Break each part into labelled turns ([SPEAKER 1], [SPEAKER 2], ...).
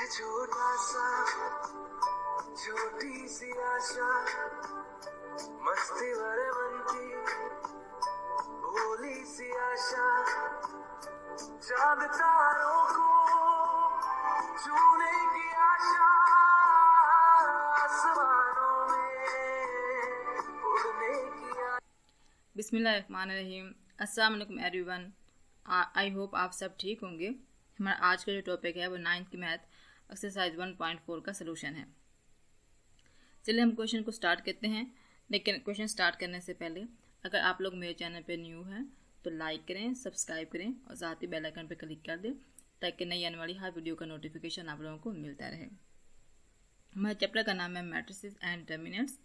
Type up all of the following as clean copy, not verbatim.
[SPEAKER 1] छोटा सा छोटी सी आशा मस्ती भरे मन की भोली सी आशा चांद तारों को छूने की आशा आसमानों में उड़ने की आशा।
[SPEAKER 2] बिस्मिल्लाहिर्रहमानिर्रहीम। अस्सलाम वालेकुम एवरीवन। आई होप आप सब ठीक होंगे। हमारा आज का जो टॉपिक है वो 9th की मैथ एक्सरसाइज 1.4 का सलूशन है। चलिए हम क्वेश्चन को स्टार्ट करते हैं, लेकिन क्वेश्चन स्टार्ट करने से पहले अगर आप लोग मेरे चैनल पे न्यू हैं तो लाइक करें, सब्सक्राइब करें और साथ ही बेल आइकन पे क्लिक कर दें ताकि नई आने वाली हर वीडियो का नोटिफिकेशन आप लोगों को मिलता रहे। हमारे चैप्टर का नाम है मैट्रिसेस एंड डिटरमिनेंट्स।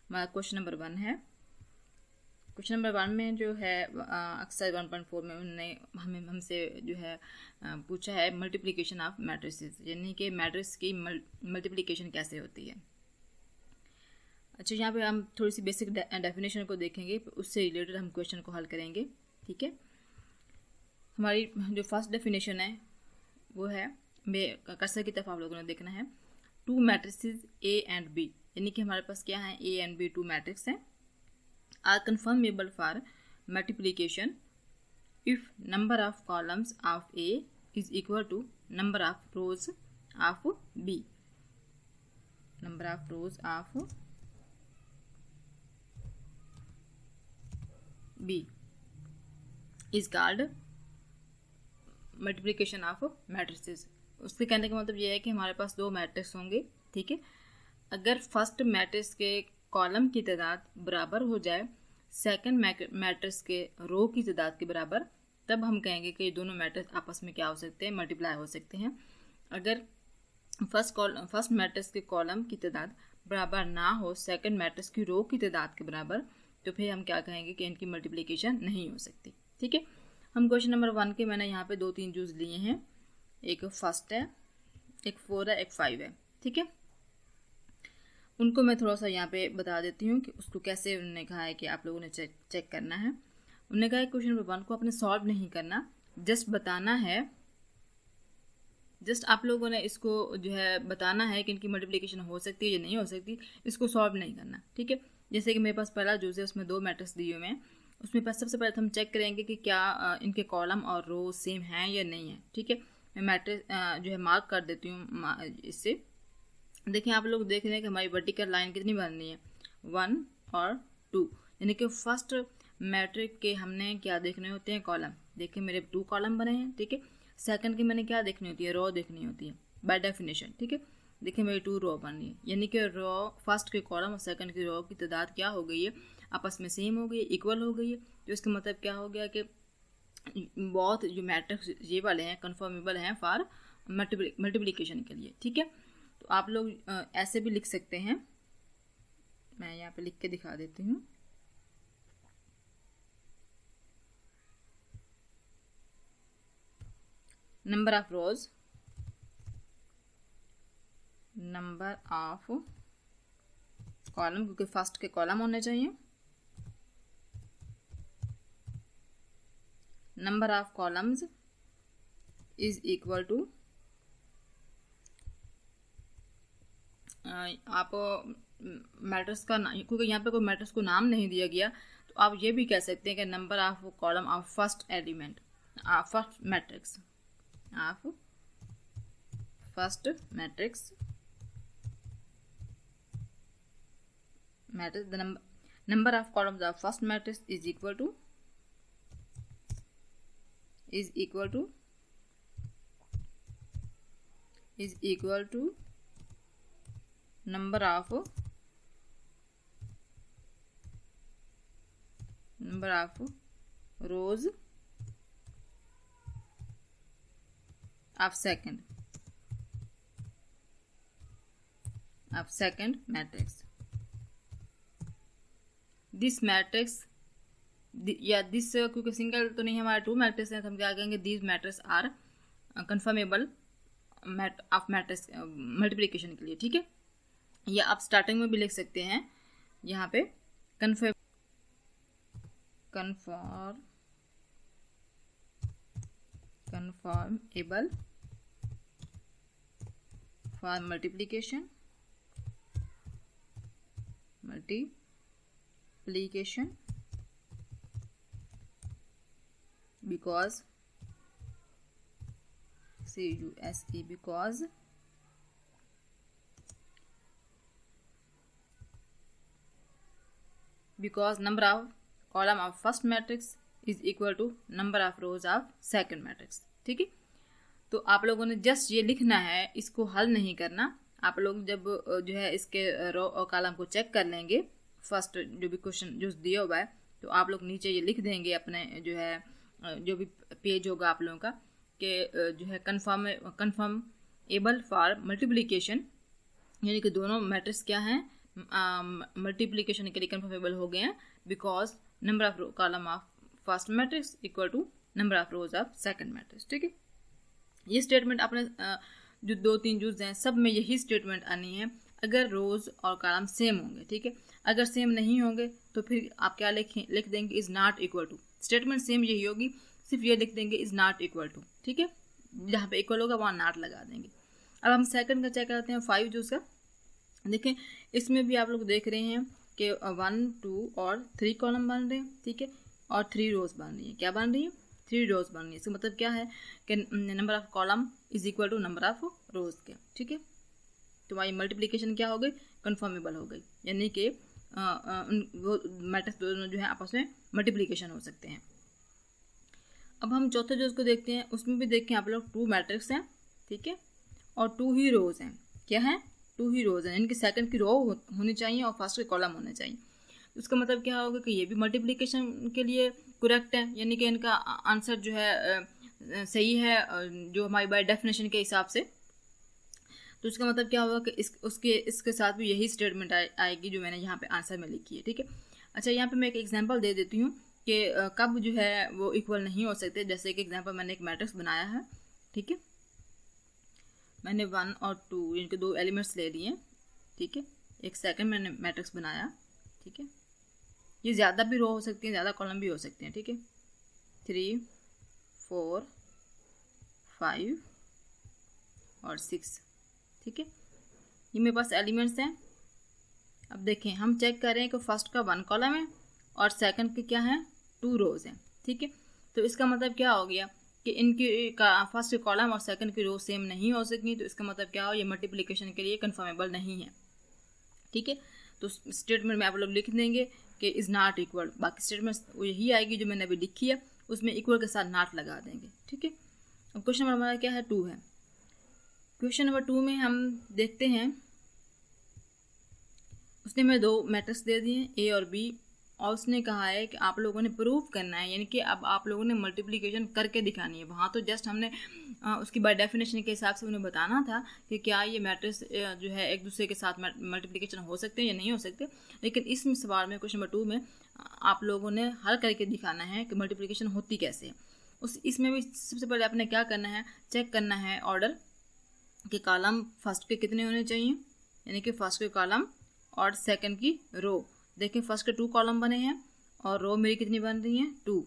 [SPEAKER 2] हमारा क्वेश्चन नंबर 1 है। क्वेश्चन नंबर 1 में जो है एक्सरसाइज 1.4 में उन्होंने हमसे जो है पूछा है मल्टीप्लिकेशन ऑफ मैट्रिसेस, यानी कि मैट्रिक्स की मल्टीप्लिकेशन कैसे होती है। अच्छा, यहाँ पे हम थोड़ी सी बेसिक डेफिनेशन को देखेंगे, उससे रिलेटेड हम क्वेश्चन को हल करेंगे। ठीक है, हमारी जो फर्स्ट डेफिनेशन है वो है, कर्सर की तरफ आप लोगों ने देखना है, 2 मैट्रिसेस A एंड B, यानी कि हमारे पास क्या है A एंड B 2 मैट्रिक्स हैं, are conformable for multiplication if number of columns of A is equal to number of rows of B. Number of rows of B is called multiplication of matrices. उसके कहने का मतलब ये है कि हमारे पास 2 matrix होंगे। ठीक है, अगर फर्स्ट मैट्रिक्स के कॉलम की तादाद बराबर हो जाए सेकंड मैट्रिक्स के रो की तादाद के बराबर, तब हम कहेंगे कि ये दोनों मैट्रिक्स आपस में क्या हो सकते हैं, मल्टीप्लाई हो सकते हैं। अगर फर्स्ट मैट्रिक्स के कॉलम की तादाद बराबर ना हो सेकंड मैट्रिक्स की रो की तादाद के बराबर, तो फिर हम क्या कहेंगे कि इनकी मल्टीप्लिकेशन नहीं हो सकती। ठीक है, हम क्वेश्चन नंबर 1 के मैंने यहाँ पे 2-3 यूज लिए हैं, एक फर्स्ट है, एक 4 है, एक 5 है। ठीक है, उनको मैं थोड़ा सा यहाँ पे बता देती हूँ कि उसको कैसे उन्होंने कहा है कि आप लोगों ने चेक करना है। उन्होंने कहा है क्वेश्चन नंबर 1 को आपने सॉल्व नहीं करना, जस्ट बताना है, जस्ट आप लोगों ने इसको जो है बताना है कि इनकी मल्टीप्लिकेशन हो सकती है या नहीं हो सकती, इसको सॉल्व नहीं करना। ठीक है, जैसे कि मेरे पास पहला जूस है, उसमें 2 मैट्रिक्स दिए हुए हैं, उसमें पास सबसे पहले हम चेक करेंगे कि क्या इनके कॉलम और रो सेम हैं या नहीं है। ठीक है, मैं मैट्रिक्स जो है मार्क कर देती हूँ इससे। देखिए आप लोग देख रहे हैं कि हमारी वर्टिकल लाइन कितनी बननी है, 1 और 2, यानी कि फर्स्ट मैट्रिक के हमने क्या देखने होते हैं, कॉलम। देखिए मेरे 2 कॉलम बने हैं। ठीक है, सेकंड की मैंने क्या देखनी होती है, रो देखनी होती है बाय डेफिनेशन। ठीक है, देखिए मेरी 2 रो बन रही है, यानी कि रो फर्स्ट के कॉलम और सेकंड की रो की तादाद क्या हो गई है, आपस में सेम हो गई है, इक्वल हो गई है। तो इसका मतलब क्या हो गया कि बहुत जो मैट्रिक्स ये वाले हैं कन्फर्मेबल हैं फॉर मल्टीप्लिकेशन के लिए। ठीक है, तो आप लोग ऐसे भी लिख सकते हैं, मैं यहाँ पे लिख के दिखा देती हूँ। Number of rows, number of column, क्योंकि फर्स्ट के कॉलम होने चाहिए, number of columns is equal to, आप मैट्रिक्स का क्योंकि यहाँ पे कोई मैट्रिक्स को नाम नहीं दिया गया, तो आप ये भी कह सकते हैं कि number of column of first element, first matrix of first matrix the number of columns of first matrix is equal to number of rows of second matrix. This matrix या दिस, क्योंकि सिंगल तो नहीं, हमारे 2 matrix हैं, तो हम क्या कहेंगे, these matrices are conformable of matrix multiplication के लिए। ठीक है, या आप स्टार्टिंग में भी लिख सकते हैं यहाँ पे conformable for multiplication because number of column of first matrix is equal to number of rows of second matrix। ठीक है, तो आप लोगों ने जस्ट ये लिखना है, इसको हल नहीं करना। आप लोग जब जो है इसके रो और कॉलम को चेक कर लेंगे, फर्स्ट जो भी क्वेश्चन जो दिया हुआ है, तो आप लोग नीचे ये लिख देंगे अपने जो है जो भी पेज होगा आप लोगों का कि जो है कन्फर्मेबल फॉर मल्टीप्लिकेशन, यानी कि दोनों मैट्रिक्स क्या हैं, मल्टीप्लिकेशन के लिए कन्फर्मेबल हो गए हैं, because number of column of first matrix equal to number of rows of second matrix. ठीक है, ये स्टेटमेंट आपने जो 2-3 यूज हैं सब में यही स्टेटमेंट आनी है अगर रोज और कॉलम सेम होंगे। ठीक है, अगर सेम नहीं होंगे तो फिर आप क्या लिख देंगे, is not equal to. Statement same यही होगी, सिर्फ ये लिख देंगे इज़ नॉट इक्वल टू। ठीक है, जहाँ पे इक्वल होगा वहाँ नॉट लगा देंगे। अब हम सेकंड का चेक करते हैं, 5 जूस का। देखें, इसमें भी आप लोग देख रहे हैं कि 1, 2 और 3 कॉलम बन रहे हैं। ठीक है, और 3 रोज बन रही है। क्या बन रही है? 3 रोज बन रही है। इसका मतलब क्या है कि number of column is equal to number of rows के। ठीक है, तो हमारी मल्टीप्लिकेशन क्या हो गई, कन्फर्मेबल हो गई, यानी कि मैट्रिक्स दोनों जो है आपस में मल्टीप्लिकेशन हो सकते हैं। अब हम चौथे जो उसको देखते हैं, उसमें भी देखें आप लोग 2 मैट्रिक्स हैं। ठीक है, और 2 ही रोज हैं। क्या है? 2 ही रोज हैं, इनकी सेकंड की रो होनी चाहिए और फर्स्ट के कॉलम होने चाहिए। उसका मतलब क्या होगा कि ये भी मल्टीप्लिकेशन के लिए करेक्ट है, यानी कि इनका आंसर जो है सही है जो हमारी बाय डेफिनेशन के हिसाब से। तो उसका मतलब क्या होगा कि इसके साथ भी यही स्टेटमेंट आएगी जो मैंने यहाँ पे आंसर में लिखी है। ठीक है, अच्छा यहाँ पे मैं एक एग्जांपल दे देती हूँ कि कब जो है वो इक्वल नहीं हो सकते। जैसे कि एग्जांपल मैंने एक मैट्रिक्स बनाया है। ठीक है, मैंने 1 और 2 इनके 2 एलिमेंट्स ले लिए। ठीक है, एक सेकंड मैंने मैट्रिक्स बनाया। ठीक है, ये ज़्यादा भी रो हो सकती हैं, ज़्यादा कॉलम भी हो सकते हैं। ठीक है, 3, 4, 5 और 6। ठीक है, ये मेरे पास एलिमेंट्स हैं। अब देखें, हम चेक कर रहे हैं कि फर्स्ट का 1 कॉलम है और सेकंड के क्या है, 2 रोज हैं। ठीक है, तो इसका मतलब क्या हो गया कि इनकी फर्स्ट कॉलम और सेकंड की रो सेम नहीं हो सकेंगी। तो इसका मतलब क्या हो, ये मल्टीप्लिकेशन के लिए कन्फर्मेबल नहीं है। ठीक है, तो स्टेटमेंट में आप लोग लिख देंगे कि इज़ नॉट इक्वल। बाकी स्टेटमेंट यही आएगी जो मैंने अभी लिखी है, उसमें इक्वल के साथ नॉट लगा देंगे। ठीक है, अब क्वेश्चन नंबर हमारा क्या है, 2 है। क्वेश्चन नंबर 2 में हम देखते हैं, उसने हमें 2 मैट्रिक्स दे दिए, ए और बी, और उसने कहा है कि आप लोगों ने प्रूव करना है, यानी कि अब आप लोगों ने मल्टीप्लिकेशन करके दिखानी है। वहाँ तो जस्ट हमने उसकी बाय डेफिनेशन के हिसाब से उन्हें बताना था कि क्या ये मैट्रिक्स जो है एक दूसरे के साथ मल्टीप्लिकेशन हो सकते हैं या नहीं हो सकते। लेकिन इस सवाल में, क्वेश्चन नंबर 2 में, आप लोगों ने हल करके दिखाना है कि मल्टीप्लिकेशन होती कैसे है। इसमें भी सबसे पहले आपने क्या करना है, चेक करना है ऑर्डर कि कॉलम फर्स्ट के कितने होने चाहिए, यानी कि फर्स्ट के कॉलम और सेकंड की रो। देखें, फर्स्ट के 2 कॉलम बने हैं और रो मेरी कितनी बन रही है, 2।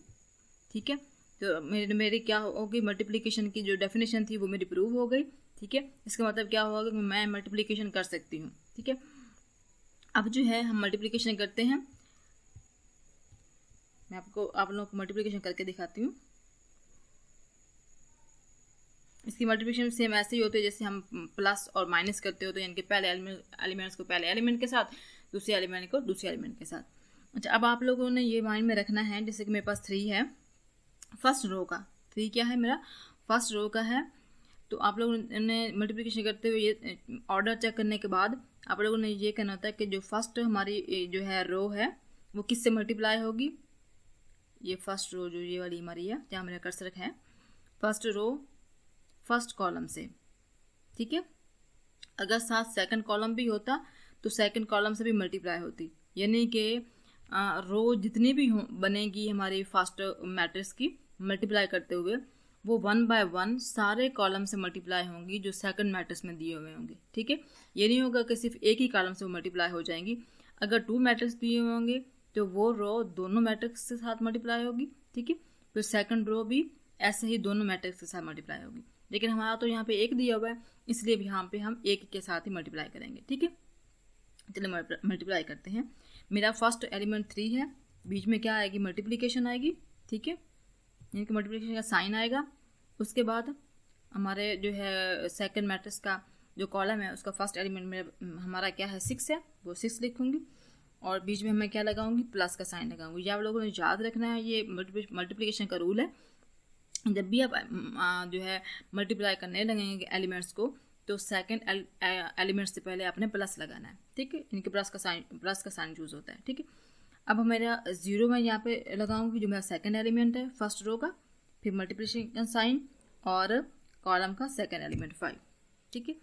[SPEAKER 2] ठीक है, तो मेरी क्या होगी, मल्टीप्लिकेशन की जो डेफिनेशन थी वो मेरी प्रूव हो गई। ठीक है, इसका मतलब क्या होगा कि मैं मल्टीप्लिकेशन कर सकती हूँ। ठीक है, अब जो है हम मल्टीप्लिकेशन करते हैं। मैं आप लोगों को मल्टीप्लिकेशन करके दिखाती हूँ। इसकी मल्टीप्लिकेशन सेम ऐसे ही होती है जैसे हम प्लस और माइनस करते हो, तो यानी कि पहले एलिमेंट्स को पहले एलिमेंट के साथ, दूसरे एलिमेंट को दूसरे एलिमेंट के साथ। अच्छा, अब आप लोगों ने ये माइंड में रखना है, जैसे कि मेरे पास 3 है, फर्स्ट रो का 3 क्या है, मेरा फर्स्ट रो का है। तो आप लोगों ने मल्टीप्लिकेशन करते हुए ये ऑर्डर चेक करने के बाद आप लोगों ने ये कहना होता है कि जो फर्स्ट हमारी जो है रो है वो किससे मल्टीप्लाई होगी। ये फर्स्ट रो जो ये वाली हमारी है, जहाँ मेरा कर्सर है, फर्स्ट रो फर्स्ट कॉलम से। ठीक है, अगर साथ सेकंड कॉलम भी होता तो सेकंड कॉलम से भी मल्टीप्लाई होती, यानी कि रो जितनी भी बनेगी हमारी फर्स्ट मैट्रिक्स की मल्टीप्लाई करते हुए, वो 1 बाय 1 सारे कॉलम से मल्टीप्लाई होंगी जो सेकंड मैट्रिक्स में दिए हुए होंगे। ठीक है, ये नहीं होगा कि सिर्फ एक ही कॉलम से वो मल्टीप्लाई हो जाएंगी। अगर 2 मैट्रिक्स दिए हुए होंगे तो वो रो दोनों मैट्रिक्स के साथ मल्टीप्लाई होगी। ठीक है, फिर सेकंड रो भी ऐसे ही दोनों मैट्रिक्स के साथ मल्टीप्लाई होगी। लेकिन हमारा तो यहाँ पे 1 दिया हुआ है, इसलिए भी यहाँ पे हम 1 के साथ ही मल्टीप्लाई करेंगे। ठीक है, चलिए मल्टीप्लाई करते हैं। मेरा फर्स्ट एलिमेंट 3 है, बीच में क्या आएगी, मल्टीप्लिकेशन आएगी। ठीक है, यानी कि मल्टीप्लिकेशन का साइन आएगा। उसके बाद हमारे जो है सेकंड मैट्रिक्स का जो कॉलम है उसका फर्स्ट एलिमेंट मेरा हमारा क्या है, 6 है, वो 6 लिखूंगी और बीच में मैं क्या लगाऊंगी, प्लस का साइन लगाऊंगी। ये आप लोगों ने याद रखना है, ये मल्टीप्लिकेशन का रूल है। जब भी आप जो है मल्टीप्लाई करने लगेंगे एलिमेंट्स को, तो सेकंड एलिमेंट से पहले आपने प्लस लगाना है। ठीक है, इनके प्लस का साइन यूज होता है। ठीक है, अब मेरा 0 में यहाँ पे लगाऊंगी, जो मेरा सेकंड एलिमेंट है फर्स्ट रो का, फिर मल्टीप्लिकेशन साइन और कॉलम का सेकंड एलिमेंट 5। ठीक है,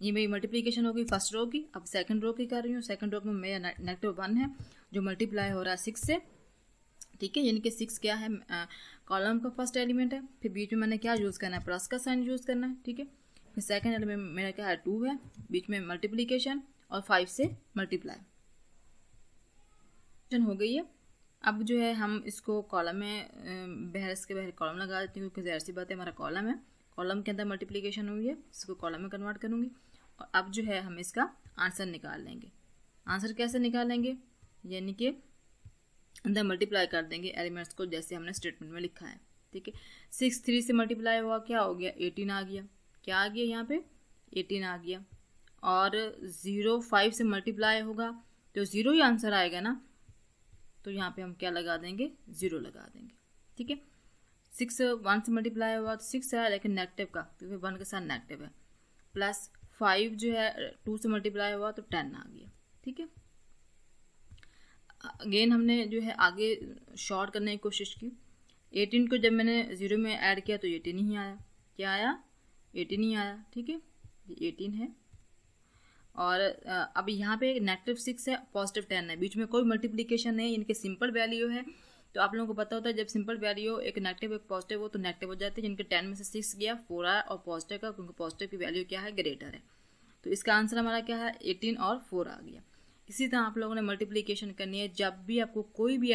[SPEAKER 2] ये मेरी मल्टीप्लिकेशन हो गई फर्स्ट रो की। अब सेकंड रो की कर रही हूँ। सेकंड रो में मेरा -1 है जो मल्टीप्लाई हो रहा है 6 से। ठीक है, यानी कि 6 क्या है, कॉलम का फर्स्ट एलिमेंट है। फिर बीच में मैंने क्या यूज़ करना है, प्लस का साइन यूज़ करना है। ठीक है, फिर सेकंड एलिमेंट मेरा क्या है, 2 है, बीच में मल्टीप्लिकेशन और 5 से मल्टीप्लाई हो गई है। अब जो है हम इसको कॉलम में बहस के बहर कॉलम लगा देती हूँ, क्योंकि ज़ाहिर सी बात है हमारा कॉलम है, कॉलम के अंदर मल्टीप्लिकेशन हुई है, इसको कॉलम में कन्वर्ट करूँगी। और अब जो है हम इसका आंसर निकाल लेंगे। आंसर कैसे निकालेंगे, यानी कि अंदर मल्टीप्लाई कर देंगे एलिमेंट्स को, जैसे हमने स्टेटमेंट में लिखा है। ठीक है, 6 3 से मल्टीप्लाई हुआ, क्या हो गया, 18 आ गया। क्या आ गया यहाँ पे, 18 आ गया। और 0 5 से मल्टीप्लाई होगा तो 0 ही आंसर आएगा ना, तो यहाँ पे हम क्या लगा देंगे, 0 लगा देंगे। ठीक है, 6 1 से मल्टीप्लाई हुआ तो 6 है, लेकिन नेगेटिव का, क्योंकि 1 के साथ नेगेटिव है। प्लस 5 जो है 2 से मल्टीप्लाई हुआ तो 10 आ गया। ठीक है, अगेन हमने जो है आगे शॉर्ट करने की कोशिश की। 18 को जब मैंने 0 में ऐड किया तो 18 ही आया। क्या आया, 18 ही आया। ठीक है, ये 18 है। और अब यहाँ पे -6 है, +10 है, बीच में कोई मल्टीप्लिकेशन नहीं, इनके सिंपल वैल्यू है। तो आप लोगों को पता होता है जब सिंपल वैल्यू एक नेगेटिव एक पॉजिटिव हो तो नेगेटिव हो जाते हैं। जिनके 10 में से 6 गया, 4 आया, और पॉजिटिव का, क्योंकि पॉजिटिव की वैल्यू क्या है, ग्रेटर है। तो इसका आंसर हमारा क्या है, 18 और 4 आ गया। इसी तरह आप लोगों ने मल्टीप्लिकेशन करनी है। जब भी आपको कोई भी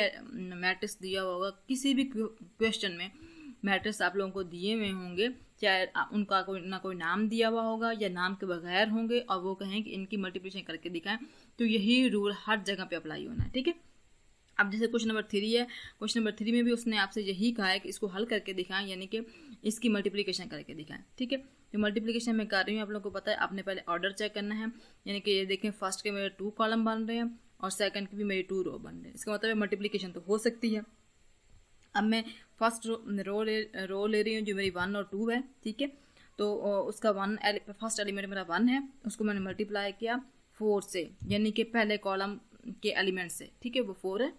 [SPEAKER 2] मैट्रिक्स दिया होगा, किसी भी क्वेश्चन में मैट्रिक्स आप लोगों को दिए हुए होंगे, चाहे उनका कोई नाम दिया हुआ होगा या नाम के बगैर होंगे, और वो कहें कि इनकी मल्टीप्लिकेशन करके दिखाएं, तो यही रूल हर जगह पे अप्लाई होना है। ठीक है, अब जैसे क्वेश्चन नंबर 3 है, क्वेश्चन नंबर 3 में भी उसने आपसे यही कहा है कि इसको हल करके दिखाएं, यानी कि इसकी मल्टीप्लिकेशन करके दिखाएं। ठीक है, तो मल्टीप्लिकेशन में कर रही हूँ, आप लोगों को पता है, आपने पहले ऑर्डर चेक करना है। यानी कि ये देखें, फर्स्ट के मेरे 2 कॉलम बन रहे हैं और सेकंड के भी मेरे 2 रो बन रहे हैं। इसका मतलब मल्टीप्लिकेशन तो हो सकती है। अब मैं फर्स्ट रो ले रही हूँ जो मेरी 1 और 2 है। ठीक है, तो उसका फर्स्ट एलिमेंट मेरा 1 है, उसको मैंने मल्टीप्लाई किया 4 से, यानी कि पहले कॉलम के एलिमेंट से। ठीक है, वो 4 है।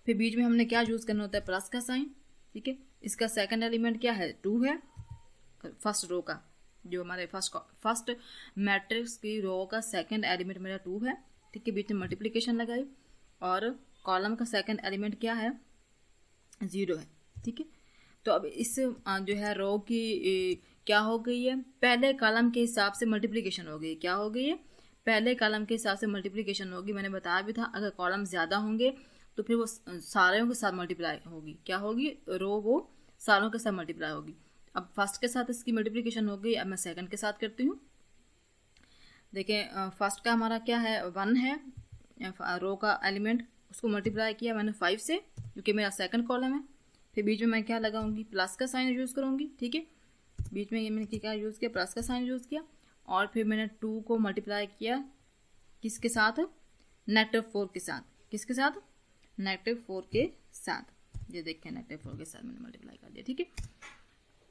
[SPEAKER 2] फिर बीच में हमने क्या यूज़ करना होता है, प्लस का साइन। ठीक है, इसका सेकंड एलिमेंट क्या है, 2 है, फर्स्ट रो का, जो हमारे फर्स्ट मैट्रिक्स की रो का सेकंड एलिमेंट मेरा 2 है। ठीक है, बीच में मल्टीप्लिकेशन लगाई, और कॉलम का सेकंड एलिमेंट क्या है, 0 है। ठीक है, तो अब इस जो है रो की क्या हो गई है, पहले कॉलम के हिसाब से मल्टीप्लिकेशन हो गई। क्या हो गई है, पहले कॉलम के हिसाब से मल्टीप्लिकेशन होगी। मैंने बताया भी था, अगर कॉलम ज़्यादा होंगे तो फिर वो सारों के साथ मल्टीप्लाई होगी। क्या होगी, रो वो सारों के साथ मल्टीप्लाई होगी। अब फर्स्ट के साथ इसकी मल्टीप्लिकेशन हो गई, अब मैं सेकंड के साथ करती हूँ। देखें, फर्स्ट का हमारा क्या है, 1 है, रो का एलिमेंट, उसको मल्टीप्लाई किया मैंने 5 से, क्योंकि मेरा सेकंड कॉलम है। फिर बीच में मैं क्या लगाऊंगी, प्लस का साइन यूज़ करूँगी। ठीक है, बीच में ये मैंने क्या यूज़ किया, प्लस का साइन यूज़ किया, और फिर मैंने 2 को मल्टीप्लाई किया किसके साथ, -4 के साथ। किसके साथ, -4 के साथ। ये देखें, -4 के साथ मैंने मल्टीप्लाई कर दिया। ठीक है,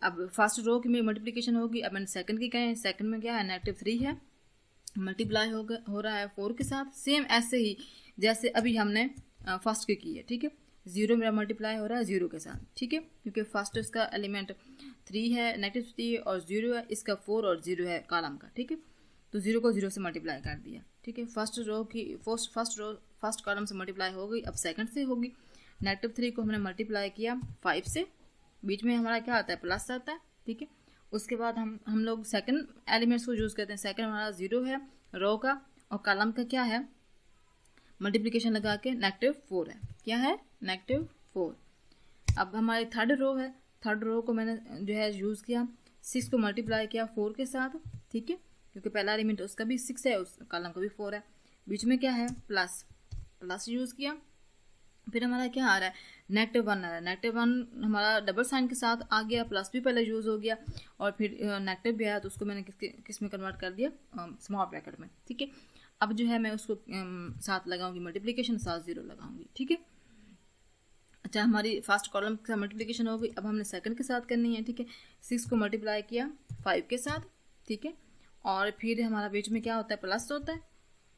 [SPEAKER 2] अब फर्स्ट रो की मेरी मल्टीप्लिकेशन होगी। अब मैंने सेकंड की कहें, सेकंड में क्या है, -3 है, मल्टीप्लाई हो रहा है 4 के साथ। सेम ऐसे ही जैसे अभी हमने फर्स्ट की है। ठीक है, 0 मेरा मल्टीप्लाई हो रहा है 0 के साथ। ठीक है, क्योंकि फर्स्ट इसका एलिमेंट 3 है, -3 है, और 0 है, इसका 4 और 0 है कॉलम का। ठीक है, तो 0 को 0 से मल्टीप्लाई कर दिया। ठीक है, फर्स्ट कॉलम से मल्टीप्लाई हो गई, अब सेकंड से होगी। -3 को हमने मल्टीप्लाई किया 5 से, बीच में हमारा क्या आता है, प्लस आता है। ठीक है, उसके बाद हम लोग सेकंड एलिमेंट्स को यूज़ करते हैं। सेकंड हमारा 0 है रो का, और कॉलम का क्या है, मल्टीप्लिकेशन लगा के -4 है। क्या है, -4। अब हमारी थर्ड रो है, थर्ड रो को मैंने जो है यूज़ किया 6 को मल्टीप्लाई किया 4 के साथ, ठीक है, क्योंकि पहला एलिमेंट उसका भी 6 है, उस कॉलम का भी 4 है। बीच में क्या है, प्लस यूज़ किया। फिर हमारा क्या आ रहा है, -1 आ रहा है। -1 हमारा डबल साइन के साथ आ गया, प्लस भी पहले यूज़ हो गया और फिर नेगेटिव भी आया, तो उसको मैंने किस में कन्वर्ट कर दिया, स्मॉल ब्रैकेट में, ठीक है। अब जो है मैं उसको साथ लगाऊंगी मल्टीप्लिकेशन, साथ 0 लगाऊंगी, ठीक है। अच्छा, हमारी फर्स्ट कॉलम के साथ मल्टीप्लिकेशन हो गई। अब हमने सेकंड के साथ करनी है, ठीक है। 6 को मल्टीप्लाई किया 5 के साथ, ठीक है, और फिर हमारा बीच में क्या होता है, प्लस होता है।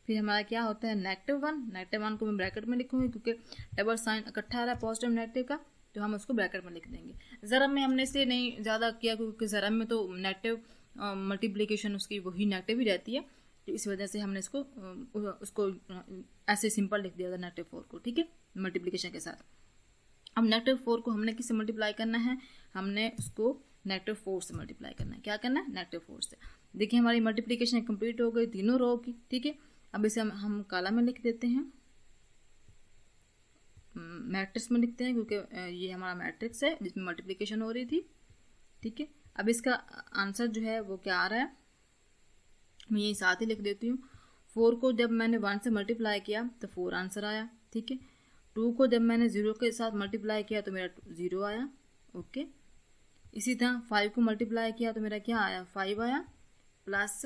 [SPEAKER 2] फिर हमारा क्या होता है, -1 को मैं ब्रैकेट में लिखूंगी क्योंकि डबल साइन इकट्ठा आ रहा है पॉजिटिव नेगेटिव का, तो हम उसको ब्रैकेट में लिख देंगे। ज़रब में हमने इसलिए नहीं ज़्यादा किया क्योंकि ज़रब में तो नेगेटिव मल्टीप्लिकेशन उसकी वही नेगेटिव ही रहती है, तो इस वजह से हमने उसको ऐसे सिंपल लिख दिया था -4 को, ठीक है, मल्टीप्लिकेशन के साथ। अब -4 को हमने किससे मल्टीप्लाई करना है, हमने उसको -4 से मल्टीप्लाई करना है। क्या करना है, -4 से। देखिए हमारी मल्टीप्लिकेशन कंप्लीट हो गई तीनों रो की, ठीक है। अब इसे हम कॉलम में लिख देते हैं, मैट्रिक्स में लिखते हैं क्योंकि ये हमारा मैट्रिक्स है जिसमें मल्टीप्लिकेशन हो रही थी, ठीक है। अब इसका आंसर जो है वो क्या आ रहा है, मैं यही साथ ही लिख देती हूँ। 4 को जब मैंने 1 से मल्टीप्लाई किया तो 4 आंसर आया, ठीक है। 2 को जब मैंने 0 के साथ मल्टीप्लाई किया तो मेरा 0 आया, ओके। इसी तरह 5 को मल्टीप्लाई किया तो मेरा क्या आया, 5 आया, प्लस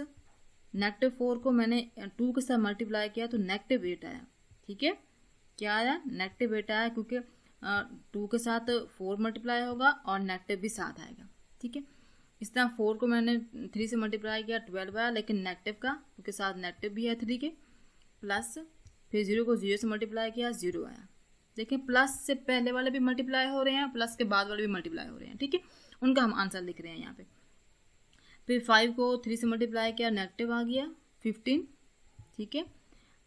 [SPEAKER 2] -4 को मैंने 2 के साथ मल्टीप्लाई किया तो -8 आया, ठीक है। क्या आया, -8 आया क्योंकि 2 के साथ 4 मल्टीप्लाई होगा और नेगेटिव भी साथ आएगा, ठीक है। इस तरह 4 को मैंने 3 से मल्टीप्लाई किया 12 आया, लेकिन नेगेटिव का क्योंकि साथ नेगेटिव भी है 3 के, प्लस फिर 0 को 0 से मल्टीप्लाई किया 0 आया। देखिए प्लस से पहले वाले भी मल्टीप्लाई हो रहे हैं, प्लस के बाद वाले भी मल्टीप्लाई हो रहे हैं, ठीक है, उनका हम आंसर लिख रहे हैं यहाँ पे। फिर 5 को 3 से मल्टीप्लाई किया, नेगेटिव आ गया 15, ठीक है।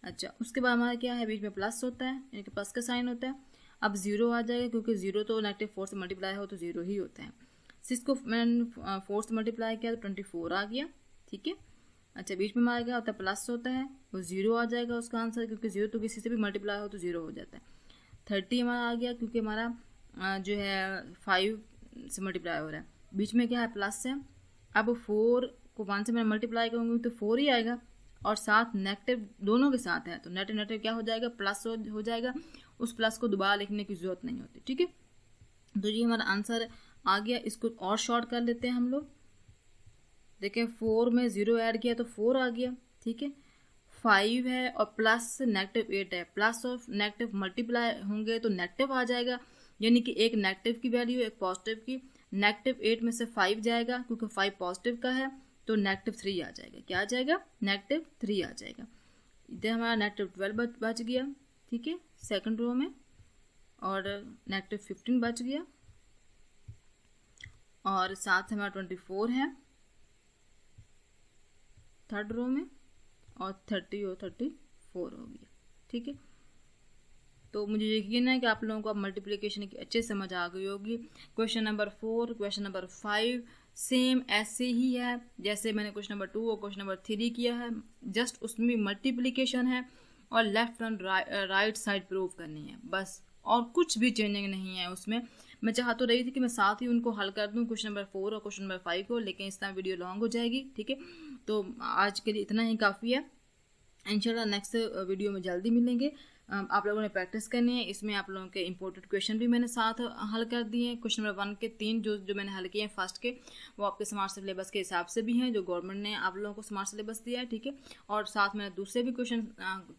[SPEAKER 2] अच्छा, उसके बाद हमारा क्या है, बीच में प्लस होता है, यानी कि प्लस का साइन होता है। अब 0 आ जाएगा क्योंकि 0 तो -4 से मल्टीप्लाई हो तो 0 ही होता है। 6 को मैंने 4 से मल्टीप्लाई किया तो 24 आ गया, ठीक है। अच्छा, बीच में हमारा क्या होता है, प्लस होता है, वो 0 आ जाएगा उसका आंसर, क्योंकि 0 तो किसी से भी मल्टीप्लाई हो तो 0 हो जाता है। 30 हमारा आ गया क्योंकि हमारा जो है 5 से मल्टीप्लाई हो रहा है, बीच में क्या है, प्लस है। अब 4 को 1 से मैं मल्टीप्लाई करूँगी तो 4 ही आएगा, और साथ नेगेटिव दोनों के साथ है तो नेगेटिव क्या हो जाएगा, प्लस हो जाएगा। उस प्लस को दोबारा लिखने की जरूरत नहीं होती, ठीक है। तो ये हमारा आंसर आ गया। इसको और शॉर्ट कर लेते हैं हम लोग। देखें 4 में 0 ऐड किया तो 4 आ गया, ठीक है। 5 है और प्लस -8 है, प्लस और नेगेटिव मल्टीप्लाई होंगे तो नेगेटिव आ जाएगा, यानी कि एक नेगेटिव की वैल्यू एक पॉजिटिव की। -8 में से 5 जाएगा क्योंकि 5 पॉजिटिव का है तो -3 आ जाएगा। क्या आ जाएगा, -3 आ जाएगा। इधर हमारा -12 बच गया, ठीक है, सेकंड रो में, और -15 बच गया, और साथ हमारा 24 है थर्ड रो में, और 30 और 34 हो गया, ठीक है। तो मुझे यकीन है कि आप लोगों को अब मल्टीप्लिकेशन की अच्छे समझ आ गई होगी। Question number 4, question number 5 same ऐसे ही है जैसे मैंने क्वेश्चन नंबर 2 और क्वेश्चन नंबर 3 किया है, जस्ट उसमें मल्टीप्लिकेशन है और left and right side prove करनी है बस, और कुछ भी चेंजिंग नहीं है उसमें। मैं चाह तो रही थी कि मैं साथ ही उनको हल कर दूं, क्वेश्चन नंबर 4 और क्वेश्चन नंबर 5 को, लेकिन इस तरह वीडियो लॉन्ग हो जाएगी, ठीक है। तो आज के लिए इतना ही काफ़ी है। इंशाल्लाह नेक्स्ट वीडियो में जल्दी मिलेंगे। आप लोगों ने प्रैक्टिस करनी है। इसमें आप लोगों के इंपॉर्टेंट क्वेश्चन भी मैंने साथ हल कर दिए हैं। क्वेश्चन नंबर 1 के 3 जो मैंने हल किए हैं फर्स्ट के, वो आपके स्मार्ट सिलेबस के हिसाब से भी हैं, जो गवर्नमेंट ने आप लोगों को स्मार्ट सिलेबस दिया है, ठीक है। और साथ में दूसरे भी क्वेश्चन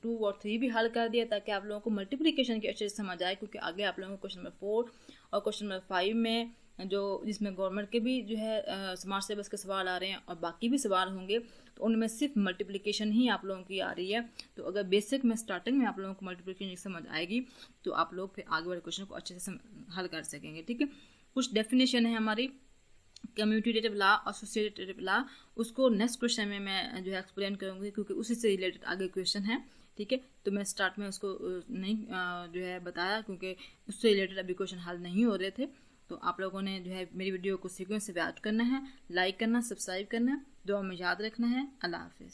[SPEAKER 2] 2 और 3 भी हल कर दिया ताकि आप लोगों को मल्टीप्लिकेशन की अच्छे से समझ आए, क्योंकि आगे आप लोगों को क्वेश्चन नंबर 4 और क्वेश्चन नंबर 5 में जो जिसमें गवर्नमेंट के भी जो है स्मार्ट सिलेबस के सवाल आ रहे हैं और बाकी भी सवाल होंगे, तो उनमें सिर्फ मल्टीप्लिकेशन ही आप लोगों की आ रही है। तो अगर बेसिक में स्टार्टिंग में आप लोगों को मल्टीप्लिकेशन समझ आएगी तो आप लोग फिर आगे वाले क्वेश्चन को अच्छे से हल कर सकेंगे, ठीक है। कुछ डेफिनेशन है हमारी कम्यूटेटिव लॉ, एसोसिएटिव लॉ, उसको नेक्स्ट क्वेश्चन में मैं जो है एक्सप्लेन करूँगी, क्योंकि उसी से रिलेटेड आगे क्वेश्चन है, ठीक है। तो मैं स्टार्ट में उसको नहीं जो है बताया क्योंकि उससे रिलेटेड अभी क्वेश्चन हल नहीं हो रहे थे। तो आप लोगों ने जो है मेरी वीडियो को सीक्वेंस से वॉच करना है, लाइक करना, सब्सक्राइब करना, दुआ में याद रखना है। अल्लाह हाफिज़।